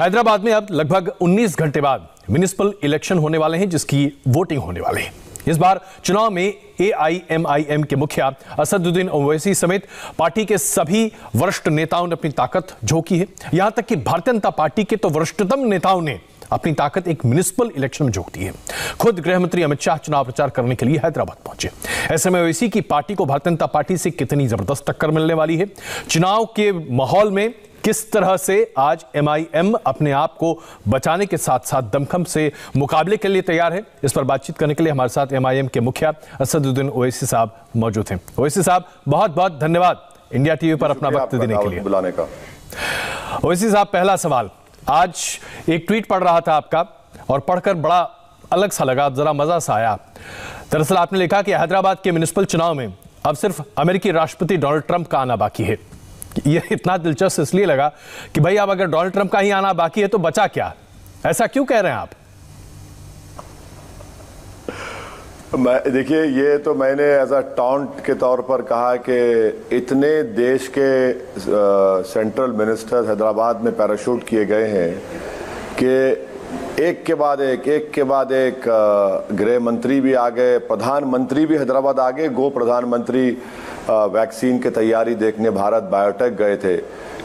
हैदराबाद में अब लगभग 19 घंटे बाद म्युनिसिपल इलेक्शन होने वाले हैं, जिसकी वोटिंग होने वाली है। इस बार चुनाव में AIMIM के मुखिया असदुद्दीन ओवैसी समेत पार्टी के सभी वरिष्ठ नेताओं ने अपनी ताकत झोंकी है। यहां तक कि भारतीय जनता पार्टी के तो वरिष्ठतम नेताओं ने अपनी ताकत एक म्युनिसिपल इलेक्शन में झोंक दी है। खुद गृह मंत्री अमित शाह चुनाव प्रचार करने के लिए हैदराबाद पहुंचे। ऐसे में ओवैसी की पार्टी को भारतीय जनता पार्टी से कितनी जबरदस्त टक्कर मिलने वाली है, चुनाव के माहौल में किस तरह से आज MIM अपने आप को बचाने के साथ साथ दमखम से मुकाबले के लिए तैयार है, इस पर बातचीत करने के लिए हमारे साथ MIM के मुखिया असदुद्दीन ओवैसी साहब मौजूद हैं। ओवैसी साहब, बहुत बहुत धन्यवाद इंडिया टीवी पर अपना वक्त देने के लिए, बुलाने का। ओवैसी साहब, पहला सवाल, आज एक ट्वीट पढ़ रहा था आपका और पढ़कर बड़ा अलग सा लगा, जरा मजा सा आया। दरअसल आपने लिखा कि हैदराबाद के म्युनिसिपल चुनाव में अब सिर्फ अमेरिकी राष्ट्रपति डोनाल्ड ट्रंप का आना बाकी है। यह इतना दिलचस्प इसलिए लगा कि भाई अब अगर डोनाल्ड ट्रंप का ही आना बाकी है तो बचा क्या? ऐसा क्यों कह रहे हैं आप? देखिए, ये तो मैंने एज अ टॉन्ट के तौर पर कहा कि इतने देश के सेंट्रल मिनिस्टर्स हैदराबाद में पैराशूट किए गए हैं कि एक के बाद एक गृह मंत्री भी आ गए, प्रधानमंत्री भी हैदराबाद आ गए। प्रधानमंत्री वैक्सीन की तैयारी देखने भारत बायोटेक गए थे।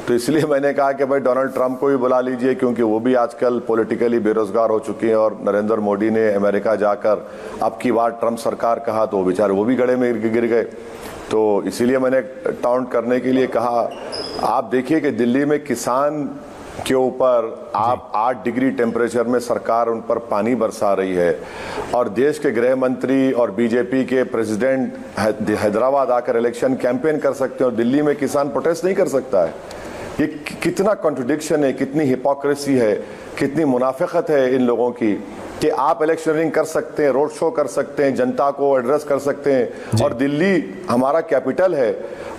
तो इसलिए मैंने कहा कि भाई डोनाल्ड ट्रंप को भी बुला लीजिए, क्योंकि वो भी आजकल पॉलिटिकली बेरोजगार हो चुके हैं और नरेंद्र मोदी ने अमेरिका जाकर अब की बार ट्रंप सरकार कहा तो बेचारे वो भी गड़े में गिर गए। तो इसीलिए मैंने टाउंट करने के लिए कहा। आप देखिए कि दिल्ली में किसान के ऊपर आप 8 डिग्री टेम्परेचर में सरकार उन पर पानी बरसा रही है और देश के गृह मंत्री और बीजेपी के प्रेसिडेंट हैदराबाद आकर इलेक्शन कैंपेन कर सकते हैं और दिल्ली में किसान प्रोटेस्ट नहीं कर सकता है। ये कितना कॉन्ट्रडिक्शन है, कितनी हिपोक्रेसी है, कितनी मुनाफिकत है इन लोगों की कि आप इलेक्शनिंग कर सकते हैं, रोड शो कर सकते हैं, जनता को एड्रेस कर सकते हैं और दिल्ली हमारा कैपिटल है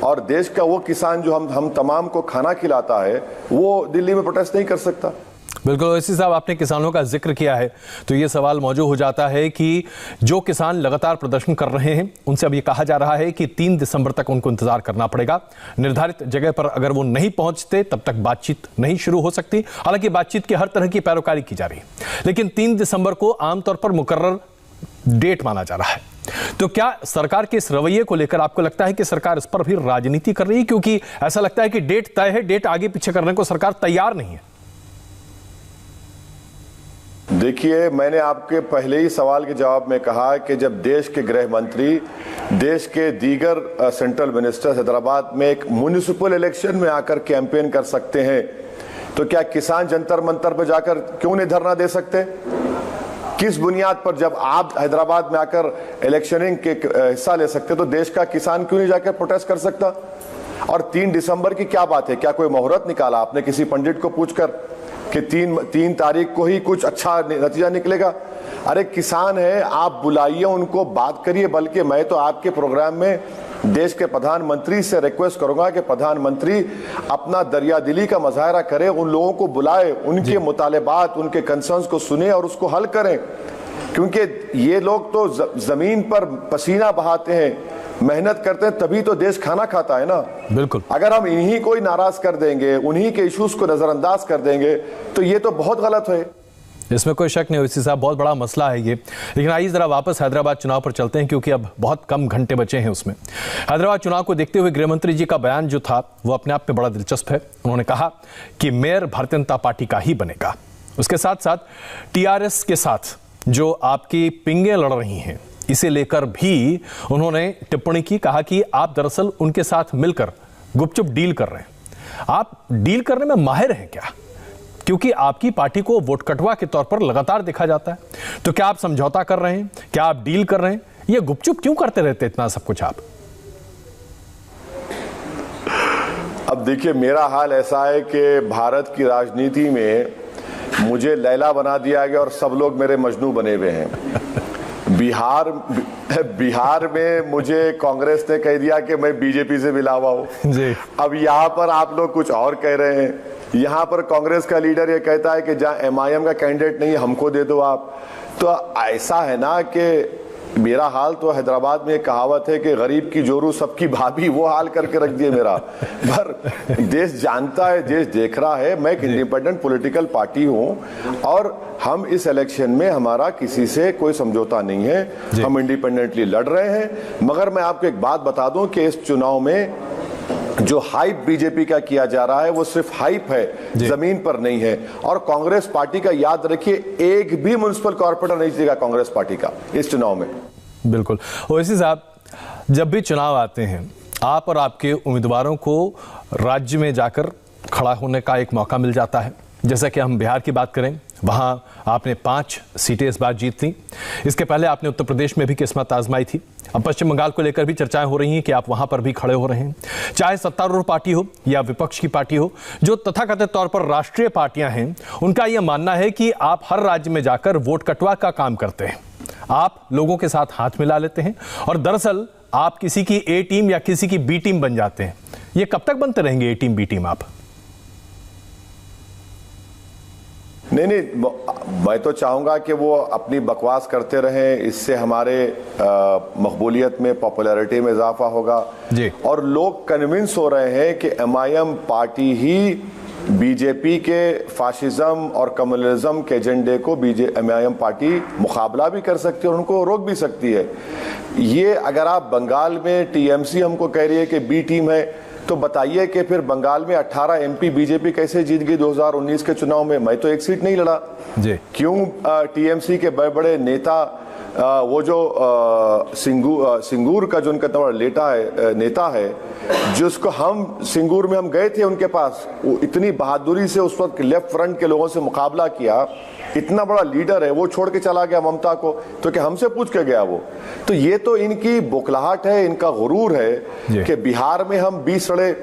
और देश का वो किसान जो हम तमाम को खाना खिलाता है वो दिल्ली में प्रोटेस्ट नहीं कर सकता। बिल्कुल ओवैसी साहब, आपने किसानों का जिक्र किया है तो ये सवाल मौजूद हो जाता है कि जो किसान लगातार प्रदर्शन कर रहे हैं उनसे अब ये कहा जा रहा है कि 3 दिसंबर तक उनको इंतजार करना पड़ेगा। निर्धारित जगह पर अगर वो नहीं पहुंचते तब तक बातचीत नहीं शुरू हो सकती। हालांकि बातचीत की हर तरह की पैरोकारी की जा रही है, लेकिन 3 दिसंबर को आमतौर पर मुकर्रर डेट माना जा रहा है। तो क्या सरकार के इस रवैये को लेकर आपको लगता है कि सरकार इस पर भी राजनीति कर रही है? क्योंकि ऐसा लगता है कि डेट तय है, डेट आगे पीछे करने को सरकार तैयार नहीं है। देखिए, मैंने आपके पहले ही सवाल के जवाब में कहा कि जब देश के गृह मंत्री, देश के दीगर सेंट्रल मिनिस्टर्स हैदराबाद में एक म्युनिसिपल इलेक्शन में आकर कैंपेन कर सकते हैं तो क्या किसान जंतर मंतर पर जाकर क्यों नहीं धरना दे सकते? किस बुनियाद पर जब आप हैदराबाद में आकर इलेक्शनिंग के हिस्सा ले सकते तो देश का किसान क्यों नहीं जाकर प्रोटेस्ट कर सकता? और 3 दिसंबर की क्या बात है? क्या कोई मुहूर्त निकाला आपने किसी पंडित को पूछकर कि 3 तारीख को ही कुछ अच्छा नतीजा निकलेगा? अरे किसान है, आप बुलाइए उनको, बात करिए। बल्कि मैं तो आपके प्रोग्राम में देश के प्रधानमंत्री से रिक्वेस्ट करूंगा कि प्रधानमंत्री अपना दरियादिली का मुजाहरा करें, उन लोगों को बुलाए, उनके मुतालेबात, उनके कंसर्न्स को सुने और उसको हल करें। क्योंकि ये लोग तो जमीन पर पसीना बहाते हैं, मेहनत करते हैं, तभी तो देश खाना खाता है ना। बिल्कुल, अगर हम इन्हीं को ही नाराज कर देंगे, उन्हीं के इश्यूज को नजरअंदाज कर देंगे तो ये तो बहुत गलत है। इसमें कोई शक नहीं ओवैसी साहब, बहुत बड़ा मसला है ये। लेकिन आइए जरा वापस हैदराबाद चुनाव पर चलते हैं, क्योंकि अब बहुत कम घंटे बचे हैं उसमें। हैदराबाद चुनाव को देखते हुए गृह मंत्री जी का बयान जो था वो अपने आप में बड़ा दिलचस्प है। उन्होंने कहा कि मेयर भारतीय जनता पार्टी का ही बनेगा। उसके साथ साथ TRS के साथ जो आपकी पिंगे लड़ रही हैं, इसे लेकर भी उन्होंने टिप्पणी की। कहा कि आप दरअसल उनके साथ मिलकर गुपचुप डील कर रहे हैं। आप डील करने में माहिर हैं क्या? क्योंकि आपकी पार्टी को वोट कटवा के तौर पर लगातार देखा जाता है। तो क्या आप समझौता कर रहे हैं? क्या आप डील कर रहे हैं? ये गुपचुप क्यों करते रहते इतना सब कुछ आप? अब देखिए, मेरा हाल ऐसा है कि भारत की राजनीति में मुझे लैला बना दिया गया और सब लोग मेरे मजनू बने हुए हैं। बिहार में मुझे कांग्रेस ने कह दिया कि मैं बीजेपी से मिला हुआ हूं। अब यहाँ पर आप लोग कुछ और कह रहे हैं। यहाँ पर कांग्रेस का लीडर ये कहता है कि जहाँ MIM का कैंडिडेट नहीं, हमको दे दो आप। तो ऐसा है ना कि मेरा हाल तो हैदराबाद में एक कहावत है कि गरीब की जोरू सबकी भाभी, वो हाल करके रख दिए मेरा। पर देश जानता है, देश देख रहा है, मैं एक इंडिपेंडेंट पॉलिटिकल पार्टी हूं और हम इस इलेक्शन में हमारा किसी से कोई समझौता नहीं है, हम इंडिपेंडेंटली लड़ रहे हैं। मगर मैं आपको एक बात बता दूं कि इस चुनाव में जो हाइप बीजेपी का किया जा रहा है वो सिर्फ हाइप है, जमीन पर नहीं है। और कांग्रेस पार्टी का याद रखिए, एक भी म्युनिसिपल कॉर्पोरेटर नहीं जीतेगा कांग्रेस पार्टी का इस चुनाव में। बिल्कुल। ओवैसी साहब, जब भी चुनाव आते हैं आप और आपके उम्मीदवारों को राज्य में जाकर खड़ा होने का एक मौका मिल जाता है। जैसा कि हम बिहार की बात करें, वहां आपने 5 सीटें इस बार जीत ली। इसके पहले आपने उत्तर प्रदेश में भी किस्मत आजमाई थी। अब पश्चिम बंगाल को लेकर भी चर्चाएं हो रही हैं कि आप वहां पर भी खड़े हो रहे हैं। चाहे सत्तारूढ़ पार्टी हो या विपक्ष की पार्टी हो, जो तथाकथित तौर पर राष्ट्रीय पार्टियां हैं, उनका यह मानना है कि आप हर राज्य में जाकर वोट कटवा का काम करते हैं। आप लोगों के साथ हाथ मिला लेते हैं और दरअसल आप किसी की ए टीम या किसी की बी टीम बन जाते हैं। ये कब तक बनते रहेंगे ए टीम बी टीम आप? नहीं, मैं तो चाहूंगा कि वो अपनी बकवास करते रहें, इससे हमारे मकबूलियत में, पॉपुलैरिटी में इजाफा होगा जी। और लोग कन्विंस हो रहे हैं कि एमआईएम पार्टी ही बीजेपी के फाशिज्म और कम्युनलिज्म के एजेंडे को एमआईएम पार्टी मुकाबला भी कर सकती है और उनको रोक भी सकती है। ये अगर आप बंगाल में टीएमसी हमको कह रही है कि बी टीम है, तो बताइए कि फिर बंगाल में 18 एमपी बीजेपी कैसे जीत गई 2019 के चुनाव में? मैं तो एक सीट नहीं लड़ा जी। क्यों टीएमसी के बड़े बड़े नेता, वो जो सिंगूर का जो उनका नेता है, जिसको हम सिंगूर में हम गए थे उनके पास, वो इतनी बहादुरी से उस वक्त लेफ्ट फ्रंट के लोगों से मुकाबला किया, इतना बड़ा लीडर है, वो छोड़ के चला गया ममता को, तो क्या हमसे पूछ के गया वो? तो ये तो इनकी बुखलाहट है, इनका गुरूर है कि बिहार में हम 20 लड़े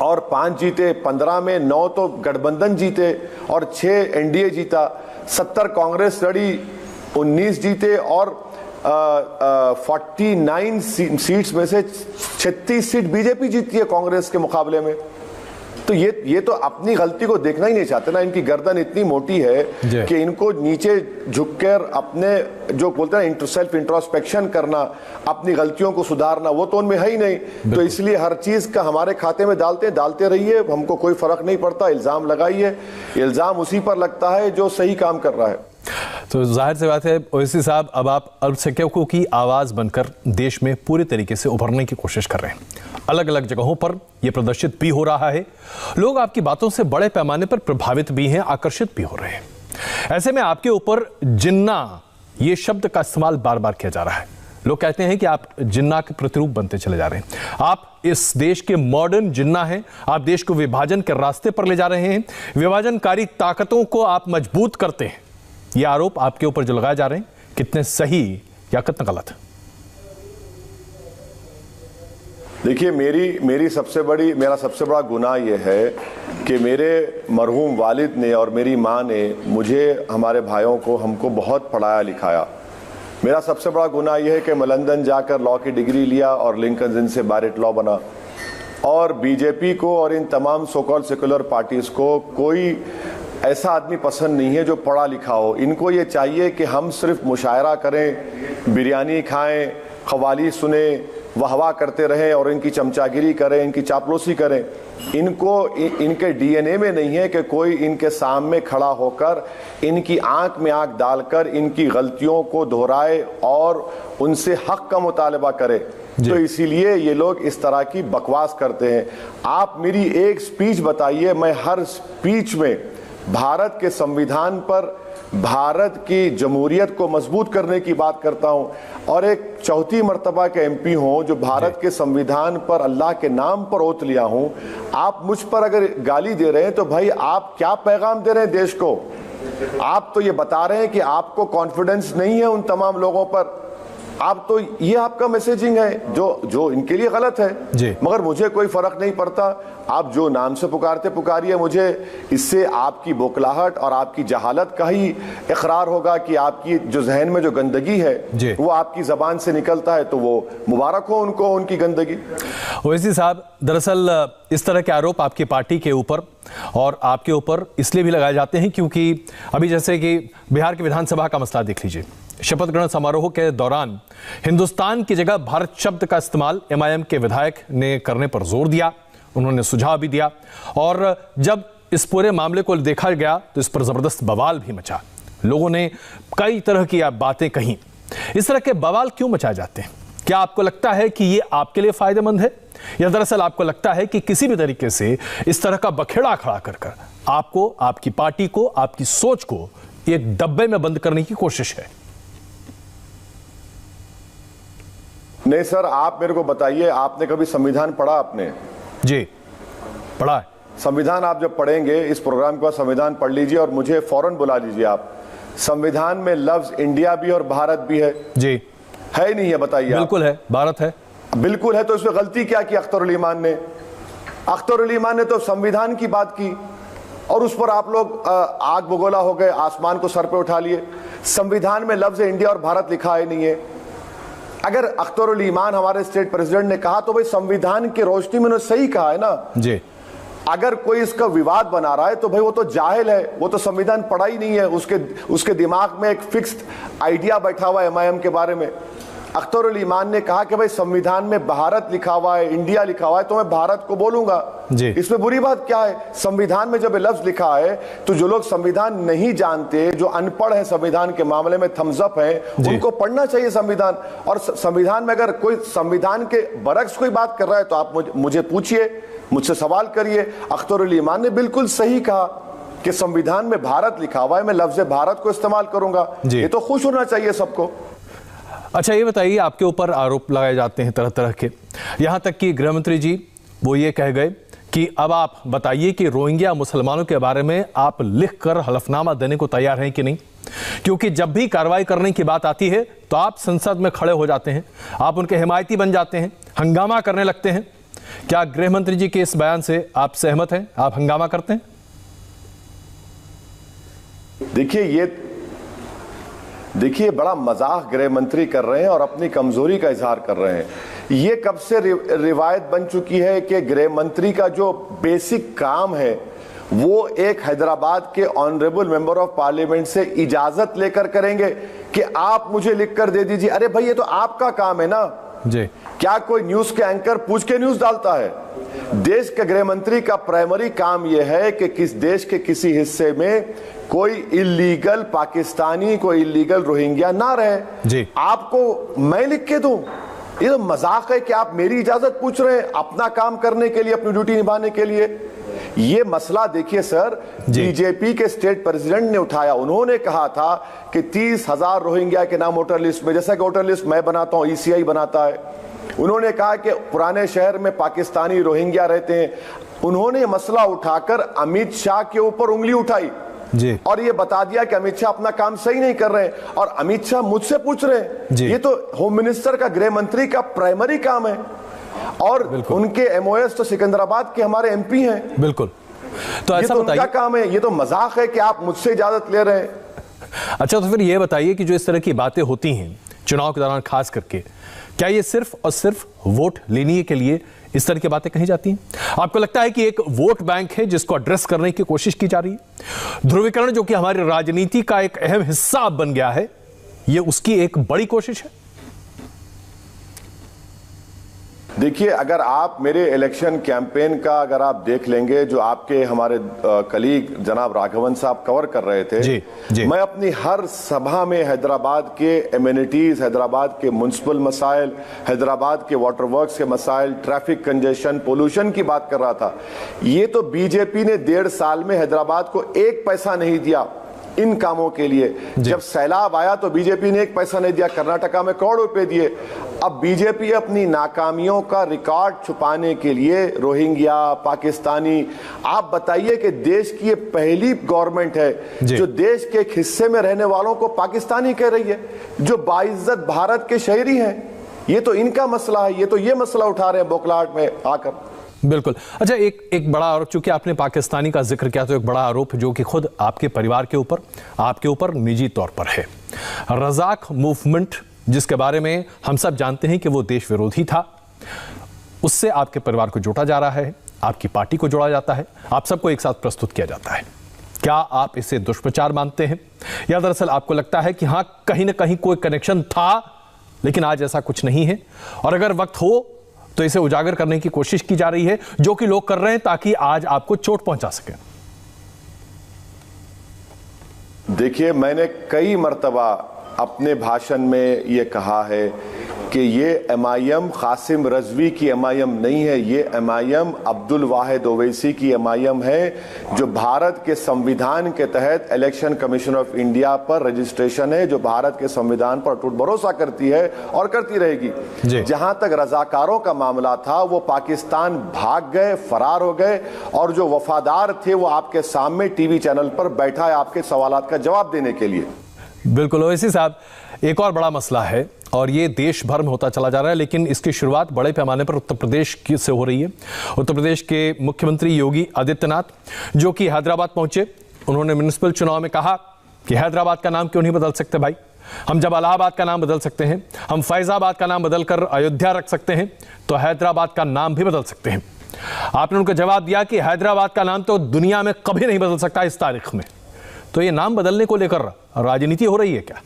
और 5 जीते, 15 में 9 तो गठबंधन जीते और 6 एनडीए जीता, 70 कांग्रेस लड़ी, 19 जीते और 49 सीट्स में से 36 सीट बीजेपी जीती है कांग्रेस के मुकाबले में। तो ये तो अपनी गलती को देखना ही नहीं चाहते ना। इनकी गर्दन इतनी मोटी है कि इनको नीचे झुककर अपने जो बोलते हैं सेल्फ इंट्रोस्पेक्शन करना, अपनी गलतियों को सुधारना, वो तो उनमें है ही नहीं। तो इसलिए हर चीज का हमारे खाते में डालते रहिए, हमको कोई फर्क नहीं पड़ता। इल्जाम लगाइए, इल्जाम उसी पर लगता है जो सही काम कर रहा है। तो जाहिर सी बात है ओवैसी साहब, अब आप अल्पसंख्यकों की आवाज बनकर देश में पूरी तरीके से उभरने की कोशिश कर रहे हैं। अलग अलग जगहों पर यह प्रदर्शित भी हो रहा है। लोग आपकी बातों से बड़े पैमाने पर प्रभावित भी हैं, आकर्षित भी हो रहे हैं। ऐसे में आपके ऊपर जिन्ना, ये शब्द का इस्तेमाल बार बार किया जा रहा है। लोग कहते हैं कि आप जिन्ना के प्रतिरूप बनते चले जा रहे हैं। आप इस देश के मॉडर्न जिन्ना हैं। आप देश को विभाजन के रास्ते पर ले जा रहे हैं। विभाजनकारी ताकतों को आप मजबूत करते हैं। ये आरोप आपके ऊपर जो लगाए जा रहे हैं, कितने सही या कितना गलत? देखिए, मेरा सबसे बड़ा गुनाह यह है कि मेरे मरहूम वालिद ने और मेरी माँ ने मुझे, हमारे भाइयों को, हमको बहुत पढ़ाया लिखाया। मेरा सबसे बड़ा गुनाह यह है कि मैं लंदन जाकर लॉ की डिग्री लिया और लिंकन इन्न से बैरिट लॉ बना। और बीजेपी को और इन तमाम सो कॉल्ड सेकुलर पार्टीज को कोई ऐसा आदमी पसंद नहीं है जो पढ़ा लिखा हो। इनको ये चाहिए कि हम सिर्फ मुशायरा करें, बिरयानी खाएं, कव्वाली सुने, वाहवाह करते रहें और इनकी चमचागिरी करें, इनकी चापलूसी करें। इनके डीएनए में नहीं है कि कोई इनके सामने खड़ा होकर इनकी आंख में आंख डालकर इनकी गलतियों को दोहराए और उनसे हक का मुतालबा करे। तो इसीलिए ये लोग इस तरह की बकवास करते हैं। आप मेरी एक स्पीच बताइए, मैं हर स्पीच में भारत के संविधान पर, भारत की जमहूरियत को मजबूत करने की बात करता हूं और एक चौथी मर्तबा के एमपी हूं जो भारत के संविधान पर, अल्लाह के नाम पर ओत लिया हूं। आप मुझ पर अगर गाली दे रहे हैं तो भाई आप क्या पैगाम दे रहे हैं देश को? आप तो ये बता रहे हैं कि आपको कॉन्फिडेंस नहीं है उन तमाम लोगों पर। आप तो, ये आपका मैसेजिंग है जो इनके लिए गलत है। मगर मुझे कोई फर्क नहीं पड़ता। आप जो नाम से पुकारिए मुझे, इससे आपकी बोखलाहट और आपकी जहालत का ही इकरार होगा कि आपकी जो जहन में जो गंदगी है वो आपकी जबान से निकलता है, तो वो मुबारक हो उनको, उनकी गंदगी। ओवैसी साहब, दरअसल इस तरह के आरोप आपकी पार्टी के ऊपर और आपके ऊपर इसलिए भी लगाए जाते हैं क्योंकि अभी जैसे कि बिहार की विधानसभा का मसला देख लीजिए, शपथ ग्रहण समारोह के दौरान हिंदुस्तान की जगह भारत शब्द का इस्तेमाल एमआईएम के विधायक ने करने पर जोर दिया, उन्होंने सुझाव भी दिया, और जब इस पूरे मामले को देखा गया तो इस पर जबरदस्त बवाल भी मचा, लोगों ने कई तरह की बातें कही। इस तरह के बवाल क्यों मचाए जाते हैं? क्या आपको लगता है कि ये आपके लिए फायदेमंद है, या दरअसल आपको लगता है कि किसी भी तरीके से इस तरह का बखेड़ा खड़ा कर आपको, आपकी पार्टी को, आपकी सोच को एक डब्बे में बंद करने की कोशिश है? नहीं सर, आप मेरे को बताइए, आपने कभी संविधान पढ़ा? आपने? जी, पढ़ा है। संविधान आप जब पढ़ेंगे, इस प्रोग्राम के बाद संविधान पढ़ लीजिए और मुझे फौरन बुला लीजिए आप। संविधान में लफ्ज इंडिया भी और भारत भी है? जी। है ही नहीं है? बताइए। बिल्कुल है, भारत है। बिल्कुल है, तो इसमें गलती क्या की अख्तरुल ईमान ने? अख्तरुल ईमान ने तो संविधान की बात की और उस पर आप लोग आग बगोला हो गए, आसमान को सर पे उठा लिए। संविधान में लफ्ज इंडिया और भारत लिखा ही नहीं है। अगर अख्तरुल ईमान हमारे स्टेट प्रेसिडेंट ने कहा तो भाई संविधान की रोशनी में उन्होंने सही कहा है ना जी। अगर कोई इसका विवाद बना रहा है तो भाई वो तो जाहिल है, वो तो संविधान पढ़ा ही नहीं है, उसके दिमाग में एक फिक्स्ड आइडिया बैठा हुआ है एमआईएम के बारे में। अख्तरुल ईमान ने कहा कि भाई संविधान में भारत लिखा हुआ है, इंडिया लिखा हुआ है, तो मैं भारत को बोलूंगा जी। इसमें बुरी बात क्या है? संविधान में जब लफ्ज लिखा है तो जो लोग संविधान नहीं जानते, जो अनपढ़ है संविधान के मामले में, थम्स अप है, उनको पढ़ना चाहिए संविधान। और संविधान में अगर कोई संविधान के बरक्स कोई बात कर रहा है तो आप मुझे पूछिए, मुझसे सवाल करिए। अख्तरुल ईमान ने बिल्कुल सही कहा कि संविधान में भारत लिखा हुआ है, मैं लफ्ज भारत को इस्तेमाल करूंगा। ये तो खुश होना चाहिए सबको। अच्छा, ये बताइए, आपके ऊपर आरोप लगाए जाते हैं तरह तरह के, यहां तक कि गृह मंत्री जी वो ये कह गए कि अब आप बताइए कि रोहिंग्या मुसलमानों के बारे में आप लिखकर हलफनामा देने को तैयार हैं कि नहीं, क्योंकि जब भी कार्रवाई करने की बात आती है तो आप संसद में खड़े हो जाते हैं, आप उनके हिमायती बन जाते हैं, हंगामा करने लगते हैं। क्या गृह मंत्री जी के इस बयान से आप सहमत हैं? आप हंगामा करते हैं? देखिए बड़ा मजाक गृह मंत्री कर रहे हैं और अपनी कमजोरी का इजहार कर रहे हैं। ये कब से रिवायत बन चुकी है कि गृह मंत्री का जो बेसिक काम है वो एक हैदराबाद के ऑनरेबल मेंबर ऑफ पार्लियामेंट से इजाजत लेकर करेंगे कि आप मुझे लिख कर दे दीजिए। अरे भाई, ये तो आपका काम है ना जी। क्या कोई न्यूज के एंकर पूछ के न्यूज डालता है? देश के गृह मंत्री का प्राइमरी काम यह है कि किस देश के किसी हिस्से में कोई इल्लीगल पाकिस्तानी, कोई इल्लीगल रोहिंग्या ना रहे जी। आपको मैं लिख के दूं? ये तो मजाक है कि आप मेरी इजाजत पूछ रहे हैं अपना काम करने के लिए, अपनी ड्यूटी निभाने के लिए। ये मसला देखिए सर, बीजेपी के स्टेट प्रेसिडेंट ने उठाया। उन्होंने कहा था कि 30,000 रोहिंग्या के नाम वोटर लिस्ट में, जैसा कि वोटर लिस्ट मैं बनाता हूं, ईसीआई बनाता है। उन्होंने कहा कि पुराने शहर में पाकिस्तानी रोहिंग्या रहते हैं। उन्होंने मसला उठाकर अमित शाह के ऊपर उंगली उठाई जी। और ये बता दिया कि अमित शाह अपना काम सही नहीं कर रहे हैं और अमित शाह मुझसे पूछ रहे हैं। ये तो होम मिनिस्टर का, गृह मंत्री का प्राइमरी काम है और उनके एमओएस तो सिकंदराबाद के हमारे एमपी हैं। बिल्कुल, तो ऐसा बताइए, उनका काम है। ये तो मजाक है कि आप मुझसे इजाजत ले रहे हैं। अच्छा, तो फिर ये बताइए कि जो इस तरह की बातें होती हैं चुनाव के दौरान खास करके, क्या ये सिर्फ और सिर्फ वोट लेने के लिए इस तरह की बातें कही जाती हैं? आपको लगता है कि एक वोट बैंक है जिसको एड्रेस करने की कोशिश की जा रही है? ध्रुवीकरण जो कि हमारी राजनीति का एक अहम हिस्सा बन गया है, ये उसकी एक बड़ी कोशिश है? देखिए, अगर आप मेरे इलेक्शन कैंपेन का अगर आप देख लेंगे, जो आपके हमारे कलीग जनाब राघवन साहब कवर कर रहे थे जी। मैं अपनी हर सभा में हैदराबाद के एमिनिटीज, हैदराबाद के म्युनिसिपल मसाइल, हैदराबाद के वाटर वर्क्स के मसाइल, ट्रैफिक कंजेशन, पोल्यूशन की बात कर रहा था। ये तो बीजेपी ने 1.5 साल में हैदराबाद को 1 पैसा नहीं दिया इन कामों के लिए। जब सैलाब आया तो बीजेपी ने 1 पैसा नहीं दिया, कर्नाटका में करोड़ रुपए दिए। अब बीजेपी अपनी नाकामियों का रिकॉर्ड छुपाने के लिए रोहिंग्या, पाकिस्तानी, आप बताइए कि देश की ये पहली गवर्नमेंट है जो देश के एक हिस्से में रहने वालों को पाकिस्तानी कह रही है, जो बाइज्जत भारत के शहरी हैं। ये तो इनका मसला है, ये तो ये मसला उठा रहे हैं बोखलाहट में आकर। बिल्कुल। अच्छा, एक बड़ा आरोप, चूंकि आपने पाकिस्तानी का जिक्र किया, तो एक बड़ा आरोप जो कि खुद आपके परिवार के ऊपर, आपके ऊपर निजी तौर पर है। रज़ाक मूवमेंट, जिसके बारे में हम सब जानते हैं कि वो देश विरोधी था, उससे आपके परिवार को जोड़ा जा रहा है, आपकी पार्टी को जोड़ा जाता है, आप सबको एक साथ प्रस्तुत किया जाता है। क्या आप इसे दुष्प्रचार मानते हैं, या दरअसल आपको लगता है कि हाँ, कहीं ना कहीं कोई कनेक्शन था लेकिन आज ऐसा कुछ नहीं है, और अगर वक्त हो तो इसे उजागर करने की कोशिश की जा रही है, जो कि लोग कर रहे हैं ताकि आज आपको चोट पहुंचा सके? देखिए, मैंने कई मर्तबा अपने भाषण में ये कहा है कि ये MIM कासिम रजवी की MIM नहीं है, ये MIM अब्दुल वाहिद ओवैसी की MIM है, जो भारत के संविधान के तहत इलेक्शन कमीशन ऑफ इंडिया पर रजिस्ट्रेशन है, जो भारत के संविधान पर अटूट भरोसा करती है और करती रहेगी। जहां तक रजाकारों का मामला था, वो पाकिस्तान भाग गए, फरार हो गए, और जो वफादार थे वो आपके सामने टीवी चैनल पर बैठा है आपके सवालात का जवाब देने के लिए। बिल्कुल ओवैसी साहब, एक और बड़ा मसला है और ये देश भर में होता चला जा रहा है, लेकिन इसकी शुरुआत बड़े पैमाने पर उत्तर प्रदेश से हो रही है। उत्तर प्रदेश के मुख्यमंत्री योगी आदित्यनाथ, जो कि हैदराबाद पहुंचे, उन्होंने म्युनिसिपल चुनाव में कहा कि हैदराबाद का नाम क्यों नहीं बदल सकते भाई, हम जब इलाहाबाद का नाम बदल सकते हैं, हम फैजाबाद का नाम बदलकर अयोध्या रख सकते हैं, तो हैदराबाद का नाम भी बदल सकते हैं। आपने उनको जवाब दिया कि हैदराबाद का नाम तो दुनिया में कभी नहीं बदल सकता इस तारीख में। तो ये नाम बदलने को लेकर राजनीति हो रही है क्या?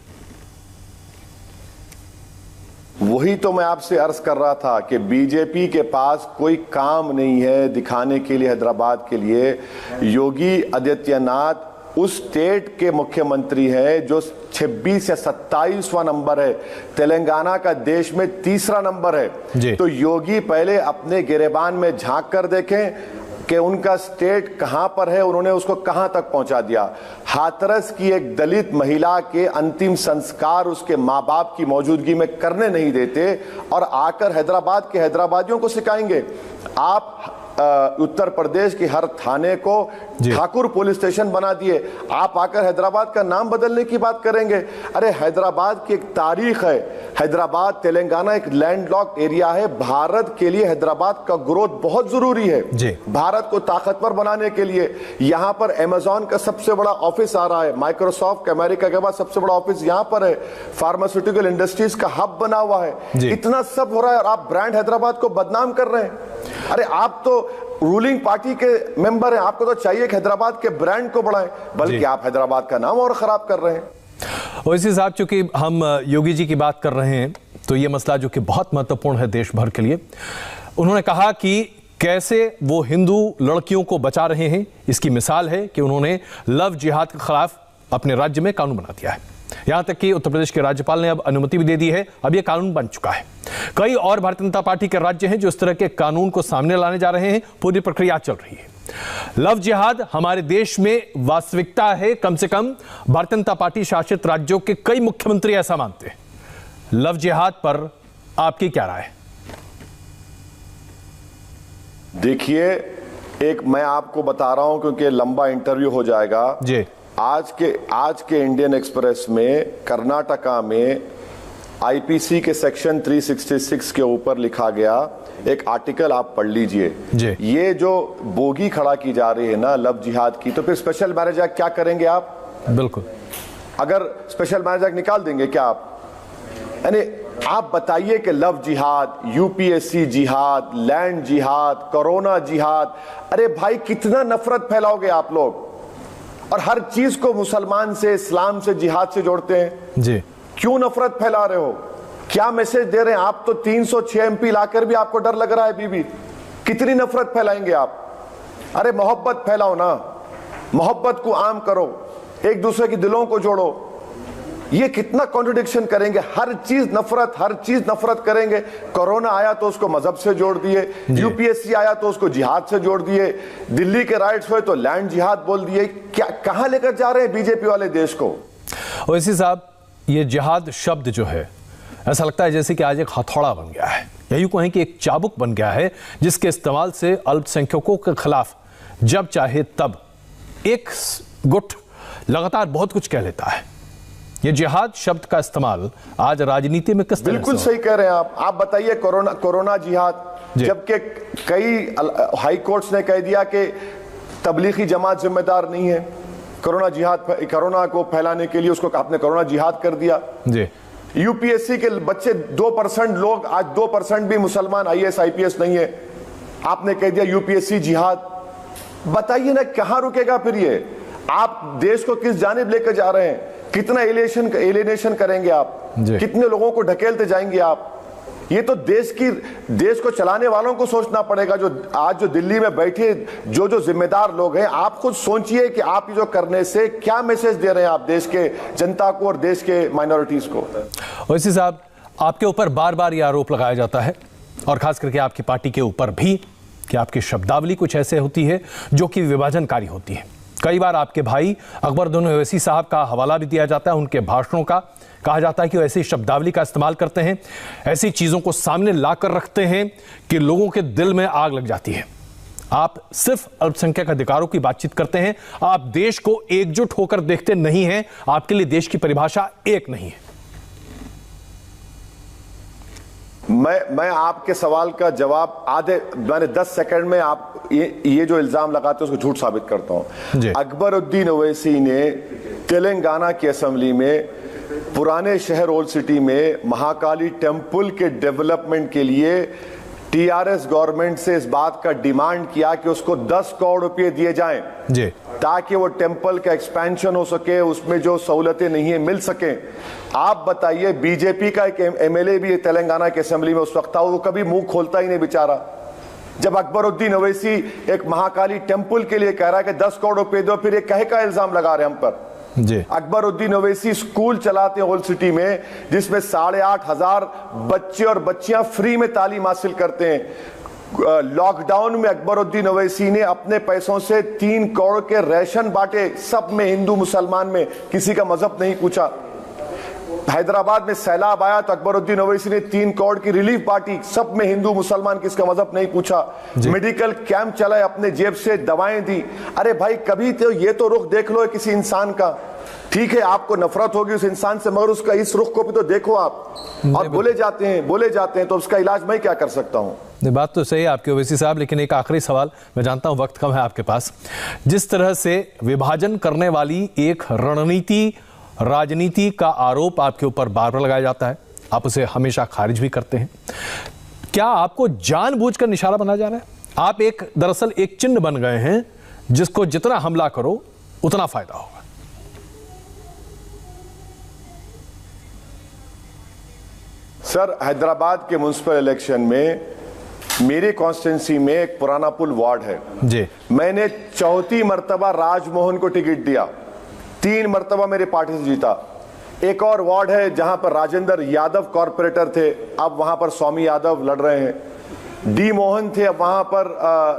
वही तो मैं आपसे अर्ज कर रहा था कि बीजेपी के पास कोई काम नहीं है दिखाने के लिए हैदराबाद के लिए। योगी आदित्यनाथ उस स्टेट के मुख्यमंत्री हैं जो 26 या 27वां नंबर है, तेलंगाना का देश में 3रा नंबर है। तो योगी पहले अपने गिरेबान में झांक कर देखें कि उनका स्टेट कहां पर है, उन्होंने उसको कहां तक पहुंचा दिया। हाथरस की एक दलित महिला के अंतिम संस्कार उसके मां बाप की मौजूदगी में करने नहीं देते, और आकर हैदराबाद के हैदराबादियों को सिखाएंगे। आप उत्तर प्रदेश के हर थाने को ठाकुर पुलिस स्टेशन बना दिए, आप आकर हैदराबाद का नाम बदलने की बात करेंगे। अरे हैदराबाद की एक तारीख है, हैदराबाद तेलंगाना एक लैंडलॉक्ड एरिया है। भारत के लिए हैदराबाद का ग्रोथ बहुत जरूरी है, भारत को ताकतवर बनाने के लिए। यहां पर अमेज़न का सबसे बड़ा ऑफिस आ रहा है, माइक्रोसॉफ्ट अमेरिका के बाद सबसे बड़ा ऑफिस यहां पर है, फार्मास्यूटिकल इंडस्ट्रीज का हब बना हुआ है। इतना सब हो रहा है और आप ब्रांड हैदराबाद को बदनाम कर रहे हैं। अरे आप तो रूलिंग पार्टी के मेंबर हैं, आपको तो चाहिए कि हैदराबाद के ब्रांड को बढ़ाएं, बल्कि आप हैदराबाद का नाम और खराब कर रहे हैं। ओवैसी साहब, चूंकि हम योगी जी की बात कर रहे हैं, तो ये मसला जो कि बहुत महत्वपूर्ण है देश भर के लिए, उन्होंने कहा कि कैसे वो हिंदू लड़कियों को बचा रहे हैं। इसकी मिसाल है कि उन्होंने लव जिहाद के खिलाफ अपने राज्य में कानून बना दिया है। यहां तक कि उत्तर प्रदेश के राज्यपाल ने अब अनुमति भी दे दी है, अब यह कानून बन चुका है। कई और भारतीय जनता पार्टी के राज्य हैं जो इस तरह के कानून को सामने लाने जा रहे हैं, पूरी प्रक्रिया चल रही है। लव जिहाद हमारे देश में वास्तविकता है, कम से कम भारतीय जनता पार्टी शासित राज्यों के कई मुख्यमंत्री ऐसा मानते हैं। लव जिहाद पर आपकी क्या राय है? देखिए, एक मैं आपको बता रहा हूं क्योंकि लंबा इंटरव्यू हो जाएगा जी। आज के इंडियन एक्सप्रेस में कर्नाटका में आईपीसी के सेक्शन 366 के ऊपर लिखा गया एक आर्टिकल, आप पढ़ लीजिए। ये जो बोगी खड़ा की जा रही है ना लव जिहाद की, तो फिर स्पेशल मैरिज एक्ट क्या करेंगे आप? बिल्कुल, अगर स्पेशल मैरिज एक्ट निकाल देंगे क्या आप? यानी आप बताइए कि लव जिहाद, यूपीएससी जिहाद, लैंड जिहाद, कोरोना जिहाद, अरे भाई कितना नफरत फैलाओगे आप लोग, और हर चीज को मुसलमान से, इस्लाम से, जिहाद से जोड़ते हैं जी। क्यों नफरत फैला रहे हो? क्या मैसेज दे रहे हैं आप? तो 306 एमपी लाकर भी आपको डर लग रहा है बीबी, कितनी नफरत फैलाएंगे आप? अरे मोहब्बत फैलाओ ना, मोहब्बत को आम करो, एक दूसरे के दिलों को जोड़ो। ये कितना कॉन्ट्रडिक्शन करेंगे, हर चीज नफरत करेंगे। कोरोना आया तो उसको मजहब से जोड़ दिए, यूपीएससी आया तो उसको जिहाद से जोड़ दिए, दिल्ली के राइट्स हुए तो लैंड जिहाद बोल दिए। क्या कहां लेकर जा रहे हैं बीजेपी वाले देश को? ओवैसी साहब, ये जिहाद शब्द जो है, ऐसा लगता है जैसे कि आज एक हथौड़ा बन गया है, या यूं कहें कि एक चाबुक बन गया है, जिसके इस्तेमाल से अल्पसंख्यकों के खिलाफ जब चाहे तब एक गुट लगातार बहुत कुछ कह लेता है। ये जिहाद शब्द का इस्तेमाल आज राजनीति में किस तरह? बिल्कुल सही कह रहे हैं आप बताइए, कोरोना जिहाद, जबकि कई हाई कोर्ट्स ने कह दिया कि तबलीगी जमात जिम्मेदार नहीं है कोरोना को फैलाने के लिए, उसको आपने कोरोना जिहाद कर दिया जी। यूपीएससी के बच्चे 2% लोग, आज 2% भी मुसलमान IAS IPS नहीं है, आपने कह दिया यूपीएससी जिहाद। बताइए ना कहां रुकेगा फिर ये? आप देश को किस जानिब लेकर जा रहे हैं? कितना एलिनेशन करेंगे आप? कितने लोगों को ढकेलते जाएंगे आप? ये तो देश को चलाने वालों को सोचना पड़ेगा, जो दिल्ली में बैठे जो जिम्मेदार लोग हैं। आप खुद सोचिए कि आप जो करने से क्या मैसेज दे रहे हैं आप देश के जनता को और देश के माइनॉरिटीज को। ओवैसी साहब, आपके ऊपर बार बार यह आरोप लगाया जाता है और खास करके आपकी पार्टी के ऊपर भी कि आपकी शब्दावली कुछ ऐसे होती है जो कि विभाजनकारी होती है। कई बार आपके भाई अकबरुद्दीन ओवैसी साहब का हवाला भी दिया जाता है, उनके भाषणों का। कहा जाता है कि वो ऐसी शब्दावली का इस्तेमाल करते हैं, ऐसी चीजों को सामने लाकर रखते हैं कि लोगों के दिल में आग लग जाती है। आप सिर्फ अल्पसंख्यक अधिकारों की बातचीत करते हैं, आप देश को एकजुट होकर देखते नहीं हैं। आपके लिए देश की परिभाषा एक नहीं है। मैं आपके सवाल का जवाब मैंने 10 सेकंड में आप ये जो इल्जाम लगाते हैं उसको झूठ साबित करता हूं। अकबरुद्दीन ओवैसी ने तेलंगाना की असेंबली में पुराने शहर ओल्ड सिटी में महाकाली टेम्पल के डेवलपमेंट के लिए टीआरएस गवर्नमेंट से इस बात का डिमांड किया कि उसको 10 करोड़ रुपए दिए जाएं जी, ताकि वो टेम्पल का एक्सपेंशन हो सके, उसमें जो सहूलतें नहीं है मिल सके। आप बताइए, बीजेपी का एक एमएलए भी तेलंगाना की असेंबली में उस वक्त था, वो कभी मुंह खोलता ही नहीं बेचारा। जब अकबरुद्दीन ओवैसी एक महाकाली टेम्पल के लिए कह रहा है कि 10 करोड़ रुपए दो, फिर ये कहे का इल्जाम लगा रहे हम पर जी। अकबरुद्दीन ओवैसी स्कूल चलाते हैं ओल्ड सिटी में, जिसमें 8,500 बच्चे और बच्चियां फ्री में तालीम हासिल करते हैं। लॉकडाउन में अकबरुद्दीन ओवैसी ने अपने पैसों से 3 करोड़ के राशन बांटे, सब में, हिंदू मुसलमान में, किसी का मजहब नहीं पूछा। हैदराबाद में सैलाब आया तो अकबरुद्दीन ओवैसी ने 3 करोड़ की रिलीफ पार्टी, सब में हिंदू मुसलमान, किसका मजहब नहीं पूछा। मेडिकल कैंप चलाए, अपने जेब से दवाएं दी। अरे भाई, कभी तो ये तो रुख देख लो किसी इंसान का। ठीक है, आपको नफरत होगी उस इंसान से, मगर उसका इस रुख को भी तो देखो आप। और बोले जाते हैं तो उसका इलाज मैं क्या कर सकता हूं? बात तो सही है आपकी ओवैसी साहब, लेकिन एक आखिरी सवाल, मैं जानता हूं वक्त कम है आपके पास। जिस तरह से विभाजन करने वाली एक राजनीति का आरोप आपके ऊपर बार बार लगाया जाता है, आप उसे हमेशा खारिज भी करते हैं, क्या आपको जानबूझकर निशाना बना जा रहा है? आप दरअसल एक चिन्ह बन गए हैं जिसको जितना हमला करो उतना फायदा होगा। सर, हैदराबाद के म्युनिसिपल इलेक्शन में मेरे कॉन्स्टिट्यूंसी में एक पुराना पुल वार्ड है जी, मैंने 4थी मर्तबा राजमोहन को टिकट दिया, 3 मर्तबा मेरे पार्टी से जीता। एक और वार्ड है जहां पर राजेंद्र यादव कॉर्पोरेटर थे, अब वहां पर स्वामी यादव लड़ रहे हैं। डी मोहन थे, अब वहां पर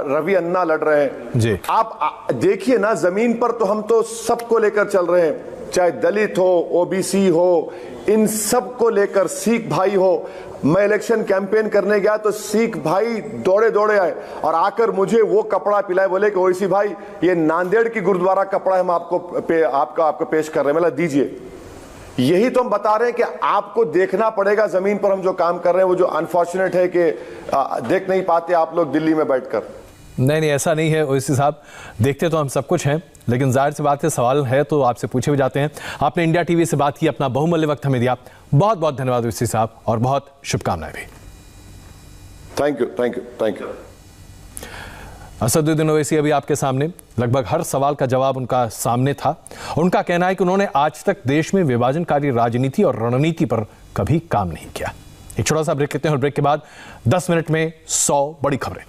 रवि अन्ना लड़ रहे हैं जी। आप देखिए ना, जमीन पर तो हम तो सबको लेकर चल रहे हैं, चाहे दलित हो, ओबीसी हो, इन सब को लेकर, सिख भाई हो। मैं इलेक्शन कैंपेन करने गया तो सिख भाई दौड़े आए और आकर मुझे वो कपड़ा पिलाए, बोले कि ओवैसी भाई ये नांदेड़ की गुरुद्वारा कपड़ा हम आपको पेश कर रहे हैं, मतलब दीजिए। यही तो हम बता रहे हैं कि आपको देखना पड़ेगा जमीन पर हम जो काम कर रहे हैं, वो जो अनफॉर्चुनेट है कि देख नहीं पाते आप लोग दिल्ली में बैठकर। नहीं, ऐसा नहीं है ओवैसी साहब, देखते तो हम सब कुछ हैं, लेकिन जाहिर सी बात है, सवाल है तो आपसे पूछे भी जाते हैं। आपने इंडिया टीवी से बात की, अपना बहुमूल्य वक्त हमें दिया, बहुत बहुत धन्यवाद ओवैसी साहब, और बहुत शुभकामनाएं भी। Thank you. असदुद्दीन ओवैसी अभी आपके सामने, लगभग हर सवाल का जवाब उनका सामने था। उनका कहना है कि उन्होंने आज तक देश में विभाजनकारी राजनीति और रणनीति पर कभी काम नहीं किया। एक छोटा सा ब्रेक लेते हैं और ब्रेक के बाद 10 मिनट में 100 बड़ी खबरें।